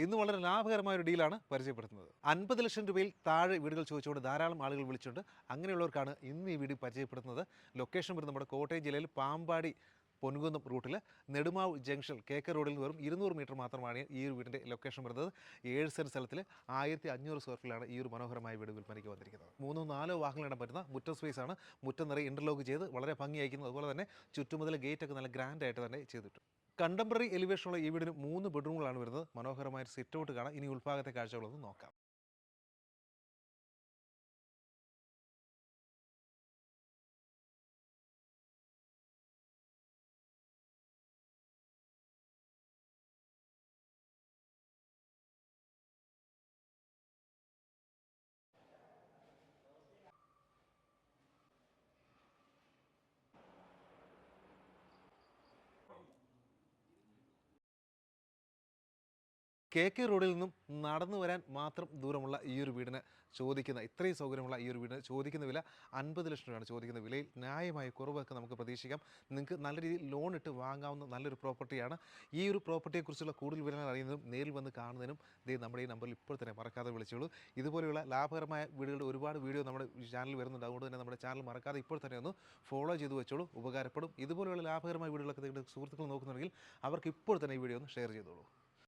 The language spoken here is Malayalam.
ഇന്ന് വളരെ ലാഭകരമായ ഒരു ഡീലാണ് പരിചയപ്പെടുത്തുന്നത്. 50 ലക്ഷം രൂപയിൽ താഴെ വീടുകൾ ചോദിച്ചുകൊണ്ട് ധാരാളം ആളുകൾ വിളിച്ചിട്ടുണ്ട്. അങ്ങനെയുള്ളവർക്കാണ് ഇന്ന് ഈ വീഡിയോ പരിചയപ്പെടുത്തുന്നത്. ലൊക്കേഷൻ വരുന്നത് നമ്മുടെ കോട്ടയം ജില്ലയിൽ പാമ്പാടി പൊൻകുന്നം റൂട്ടിൽ നെടുമാവ് ജംഗ്ഷൻ KK റോഡിൽ നിന്ന് വെറും 200 മീറ്റർ മാത്രമാണ് ഈ ഒരു വീടിൻ്റെ ലൊക്കേഷൻ വരുന്നത്. 7 സെൻറ്റ് സ്ഥലത്തിൽ 1500 സ്ക്വയർ ഫീറ്റിലാണ് ഈ ഒരു മനോഹരമായ വീട് വിൽപ്പനയ്ക്ക് വന്നിരിക്കുന്നത്. 3-4 വാഹനങ്ങളിടാൻ പറ്റുന്ന മുറ്റം സ്പേസ് ആണ്. മുറ്റം നിറയെ ഇൻ്റർലോക്ക് ചെയ്ത് വളരെ ഭംഗിയായിരിക്കുന്നു. അതുപോലെ തന്നെ ചുറ്റുമുതൽ ഗേറ്റൊക്കെ നല്ല ഗ്രാൻഡായിട്ട് തന്നെ ചെയ്തിട്ടുണ്ട്. കണ്ടംപററി എലിവേഷനുള്ള ഈ വീടിന് 3 ബെഡ്റൂമുകളാണ് വരുന്നത്. മനോഹരമായ ഒരു സിറ്റ് ഔട്ട് കാണാം. ഇനി ഉൾഭാഗത്തെ കാഴ്ചകളൊന്ന് നോക്കാം. KK റോഡിൽ നിന്നും നടന്നു വരാൻ മാത്രം ദൂരമുള്ള ഈ ഒരു വീടിന് ഇത്രയും സൗകര്യമുള്ള ഈ ഒരു വീടിന് ചോദിക്കുന്ന വില 50 ലക്ഷം രൂപയാണ്. ചോദിക്കുന്ന വിലയിൽ ന്യായമായ കുറവൊക്കെ നമുക്ക് പ്രതീക്ഷിക്കാം. നിങ്ങൾക്ക് നല്ല രീതിയിൽ ലോൺ ഇട്ട് വാങ്ങാവുന്ന നല്ലൊരു പ്രോപ്പർട്ടിയാണ്. ഈ ഒരു പ്രോപ്പർട്ടിയെക്കുറിച്ചുള്ള കൂടുതൽ വിവരങ്ങൾ അറിയുന്നതും നേരിൽ വന്ന് കാണുന്നതിനും നമ്മുടെ ഈ നമ്പറിൽ ഇപ്പോൾ തന്നെ മറക്കാതെ വിളിച്ചോളൂ. ഇതുപോലെയുള്ള ലാഭകരമായ വീടുകളുടെ ഒരുപാട് വീഡിയോ നമ്മുടെ ചാനൽ വരുന്നുണ്ട്. അതുകൊണ്ട് തന്നെ നമ്മുടെ ചാനൽ മറക്കാതെ ഇപ്പോൾ തന്നെ ഒന്ന് ഫോളോ ചെയ്ത് വെച്ചോളൂ. ഉപകാരപ്പെടും. ഇതുപോലെയുള്ള ലാഭകരമായ വീടുകളൊക്കെ നിങ്ങളുടെ സുഹൃത്തുക്കൾ നോക്കുന്നുണ്ടെങ്കിൽ അവർക്ക് ഇപ്പോൾ തന്നെ ഈ വീഡിയോ ഒന്ന് ഷെയർ ചെയ്തോളൂ.